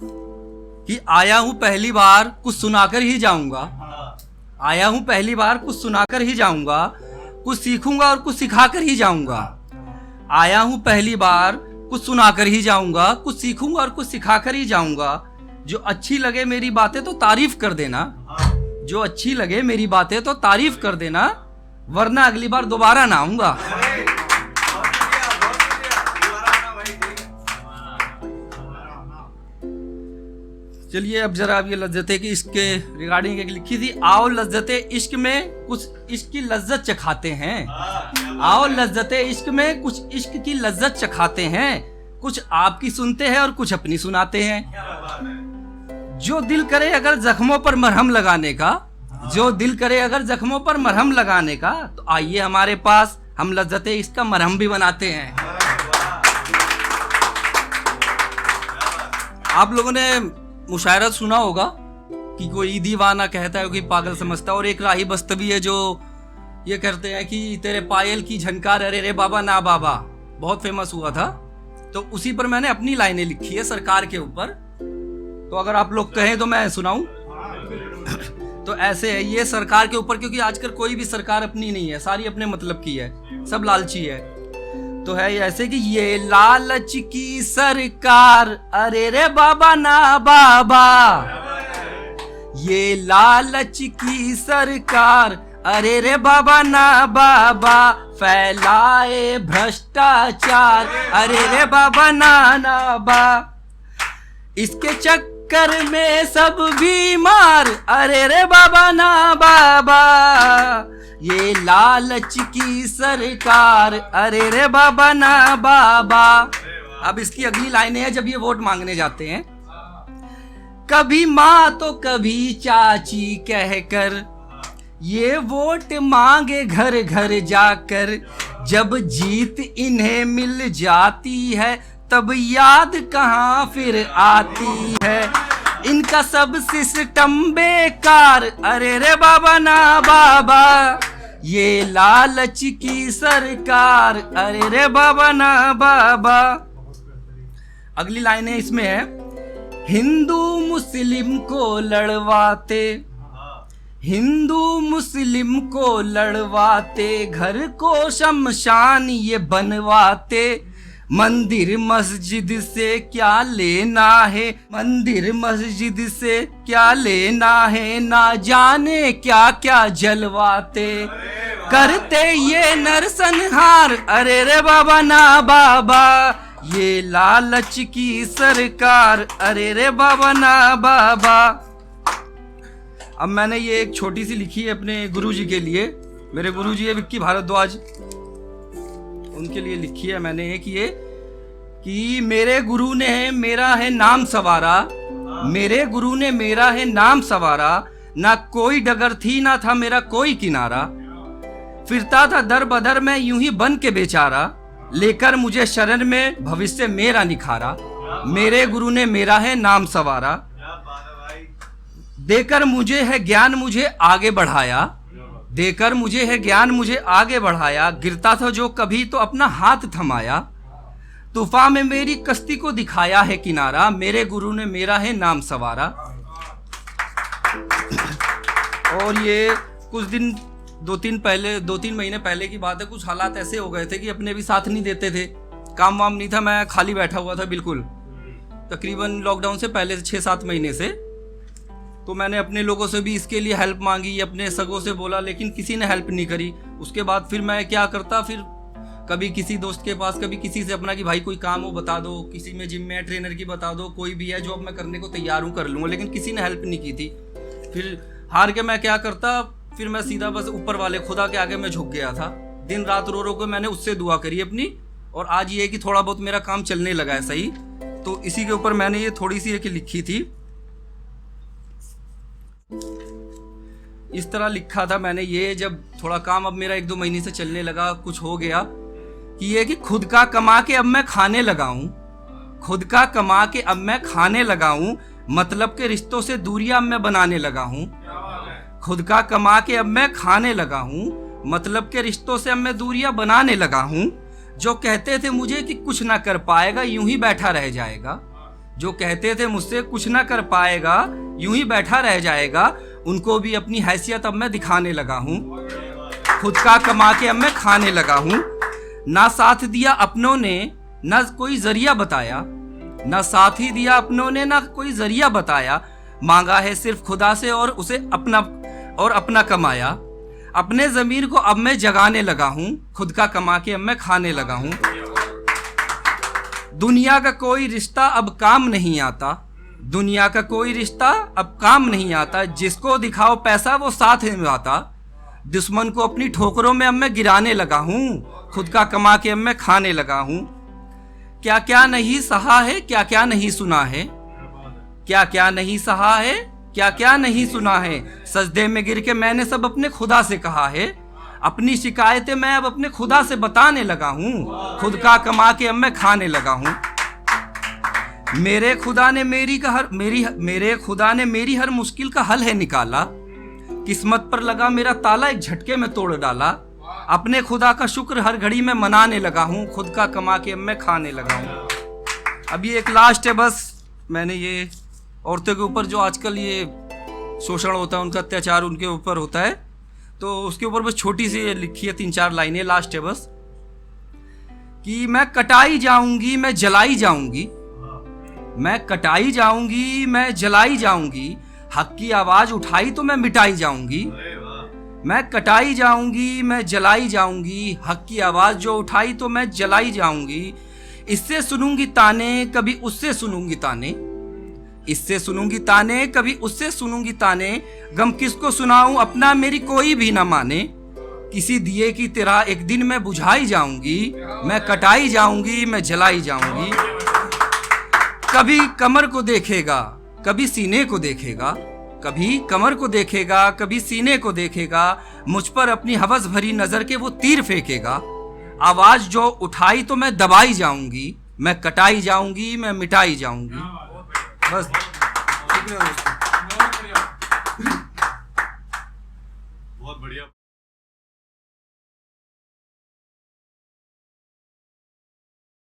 कि आया हूं पहली बार कुछ सुनाकर ही जाऊंगा, आया हूं पहली बार कुछ सुनाकर ही जाऊंगा, कुछ सीखूंगा और कुछ सिखाकर ही जाऊंगा। आया हूं पहली बार कुछ सुनाकर ही जाऊंगा, कुछ सीखूंगा और कुछ सिखाकर ही जाऊंगा। जो अच्छी लगे मेरी बातें तो तारीफ कर देना, जो अच्छी लगे मेरी बातें तो तारीफ कर देना, वरना अगली बार दोबारा ना आऊंगा। चलिए अब जरा अब ये लज्जते की इश्क के रिगार्डिंग एक लिखी थी। आओ लज्जते इश्क में कुछ इश्क की लज्जत चखाते हैं, आओ लज्जते इश्क में कुछ इश्क की लज्जत चखाते हैं, कुछ आपकी सुनते हैं और कुछ अपनी सुनाते हैं। जो दिल करे अगर जख्मों पर मरहम लगाने का, जो दिल करे अगर जख्मों पर मरहम लगाने का, तो आइए हमारे पास, हम लज्जते इश्क का मरहम भी बनाते हैं। आप लोगों ने मुशायरा सुना होगा कि कोई दीवाना कहता है, कोई पागल समझता है, और एक राही बस्तवी है जो ये कहते हैं कि तेरे पायल की झनकार अरे रे बाबा ना बाबा, बहुत फेमस हुआ था। तो उसी पर मैंने अपनी लाइनें लिखी है सरकार के ऊपर, तो अगर आप लोग कहें तो मैं सुनाऊं। तो ऐसे है ये सरकार के ऊपर, क्योंकि आजकल कोई भी सरकार अपनी नहीं है, सारी अपने मतलब की है, सब लालची है। तो है ऐसे कि ये लालच की सरकार अरे रे बाबा ना बाबा, ये लालच की सरकार अरे रे बाबा ना बाबा, फैलाए भ्रष्टाचार अरे रे बाबा ना बा, इसके चक्कर में सब बीमार अरे रे बाबा ना बाबा, ये लालच की सरकार अरे रे बाबा ना बाबा। अब इसकी अगली लाइनें हैं जब ये वोट मांगने जाते हैं। कभी माँ तो कभी चाची कहकर ये वोट मांगे घर घर जाकर, जब जीत इन्हें मिल जाती है तब याद कहाँ फिर आती है, इनका सब सिस्टम बेकार अरे रे बाबा ना बाबा, ये लालच की सरकार अरे रे बाबा ना बाबा। अगली लाइनें इसमें है, हिंदू मुस्लिम को लड़वाते, हिंदू मुस्लिम को लड़वाते, घर को शमशान ये बनवाते, मंदिर मस्जिद से क्या लेना है, मंदिर मस्जिद से क्या लेना है, ना जाने क्या क्या जलवाते, करते ये नरसंहार अरे रे बाबा ना बाबा, ये लालच की सरकार अरे रे बाबा ना बाबा। अब मैंने ये एक छोटी सी लिखी है अपने गुरुजी के लिए, मेरे गुरुजी है विक्की भारद्वाज, उनके लिए लिखी है मैंने एक ये कि मेरे गुरु ने मेरा है नाम सवारा, मेरे गुरु ने मेरा है नाम सवारा, ना कोई डगर थी ना था मेरा कोई किनारा, फिरता था दर बदर में यूं ही बन के बेचारा, लेकर मुझे शरण में भविष्य मेरा निखारा, मेरे गुरु ने मेरा है नाम सवारा, देकर मुझे है ज्ञान मुझे आगे बढ़ाया, देकर मुझे है ज्ञान मुझे आगे बढ़ाया, गिरता था जो कभी तो अपना हाथ थमाया, तूफान में मेरी कश्ती को दिखाया है किनारा, मेरे गुरु ने मेरा है नाम सवारा। और ये कुछ दिन दो तीन महीने पहले की बात है, कुछ हालात ऐसे हो गए थे कि अपने भी साथ नहीं देते थे, काम वाम नहीं था, मैं खाली बैठा हुआ था बिल्कुल, तकरीबन लॉकडाउन से पहले से 6-7 महीने से। तो मैंने अपने लोगों से भी इसके लिए हेल्प मांगी, अपने सगों से बोला, लेकिन किसी ने हेल्प नहीं करी। उसके बाद फिर मैं क्या करता, फिर कभी किसी दोस्त के पास, कभी किसी से अपना कि भाई कोई काम हो बता दो, किसी में जिम में है ट्रेनर की बता दो, कोई भी है जो अब मैं करने को तैयार हूँ कर लूँगा, लेकिन किसी ने हेल्प नहीं की थी। फिर हार के मैं क्या करता, फिर मैं सीधा बस ऊपर वाले खुदा के आगे मैं झुक गया था, दिन रात रो रो के मैंने उससे दुआ करी अपनी, और आज ये है कि थोड़ा बहुत मेरा काम चलने लगा है सही। तो इसी के ऊपर मैंने ये थोड़ी सी एक लिखी थी, इस तरह लिखा था मैंने ये, जब थोड़ा काम अब मेरा 1-2 महीने से चलने लगा, कुछ हो गया, कि ये कि खुद का कमा के अब मैं खाने लगा हूँ, खुद का कमा के अब मैं खाने लगा हूँ, मतलब के रिश्तों से दूरियां अब मैं बनाने लगा हूँ, खुद का कमा के अब मैं खाने लगा हूँ, मतलब के रिश्तों से अब मैं दूरियां बनाने लगा हूँ, जो कहते थे मुझे कि कुछ ना कर पाएगा यूं ही बैठा रह जाएगा, जो कहते थे मुझसे कुछ ना कर पाएगा, यूं ही बैठा रह जाएगा, उनको भी अपनी हैसियत अब मैं दिखाने लगा हूँ। खुद का कमा के अब मैं खाने लगा हूँ। ना साथ दिया अपनों ने, ना कोई जरिया बताया, ना साथ ही दिया अपनों ने, ना कोई जरिया बताया। मांगा है सिर्फ खुदा से और उसे अपना कमाया। अपने ज़मीर को अब मैं जगाने लगा हूँ, खुद का कमा के अब मैं खाने लगा हूँ। दुनिया का कोई रिश्ता अब काम नहीं आता, दुनिया का कोई रिश्ता अब काम नहीं आता। जिसको दिखाओ पैसा वो साथ निभाता। दुश्मन को अपनी ठोकरों में अब मैं गिराने लगा हूँ, खुद का कमा के अब मैं खाने लगा हूँ। क्या क्या नहीं सहा है, क्या क्या नहीं सुना है, क्या क्या नहीं सहा है, क्या क्या नहीं सुना है। सजदे में गिर के मैंने सब अपने खुदा से कहा है। अपनी शिकायतें मैं अब अपने खुदा से बताने लगा हूँ, खुद का कमा के अब मैं खाने लगा हूँ। मेरे खुदा ने मेरी हर मुश्किल का हल है निकाला। किस्मत पर लगा मेरा ताला एक झटके में तोड़ डाला। अपने खुदा का शुक्र हर घड़ी में मनाने लगा हूँ, खुद का कमा के अब मैं खाने लगा हूँ। अब ये एक लास्ट है बस। मैंने ये औरतों के ऊपर जो आजकल ये शोषण होता है, उनका अत्याचार उनके ऊपर होता है, तो उसके ऊपर बस छोटी सी लिखी है 3-4 लाइनें, लास्ट है बस। कि मैं कटाई जाऊंगी, मैं जलाई जाऊंगी, मैं कटाई जाऊंगी, मैं जलाई जाऊंगी। हक की आवाज उठाई तो मैं मिटाई जाऊंगी। मैं कटाई जाऊंगी, मैं जलाई जाऊंगी। हक की आवाज जो उठाई तो मैं जलाई जाऊंगी। इससे सुनूंगी ताने, कभी उससे सुनूंगी ताने। इससे सुनूंगी ताने, कभी उससे सुनूंगी ताने। गम किसको सुनाऊं, अपना मेरी कोई भी ना माने। किसी दिए की तरह एक दिन मैं बुझाई जाऊंगी। मैं कटाई जाऊंगी, मैं जलाई जाऊंगी। कभी कमर को देखेगा, कभी सीने को देखेगा, कभी कमर को देखेगा, कभी सीने को देखेगा। मुझ पर अपनी हवस भरी नजर के वो तीर फेंकेगा। आवाज जो उठाई तो मैं दबाई जाऊंगी। मैं कटाई जाऊंगी, मैं मिटाई जाऊंगी। बस।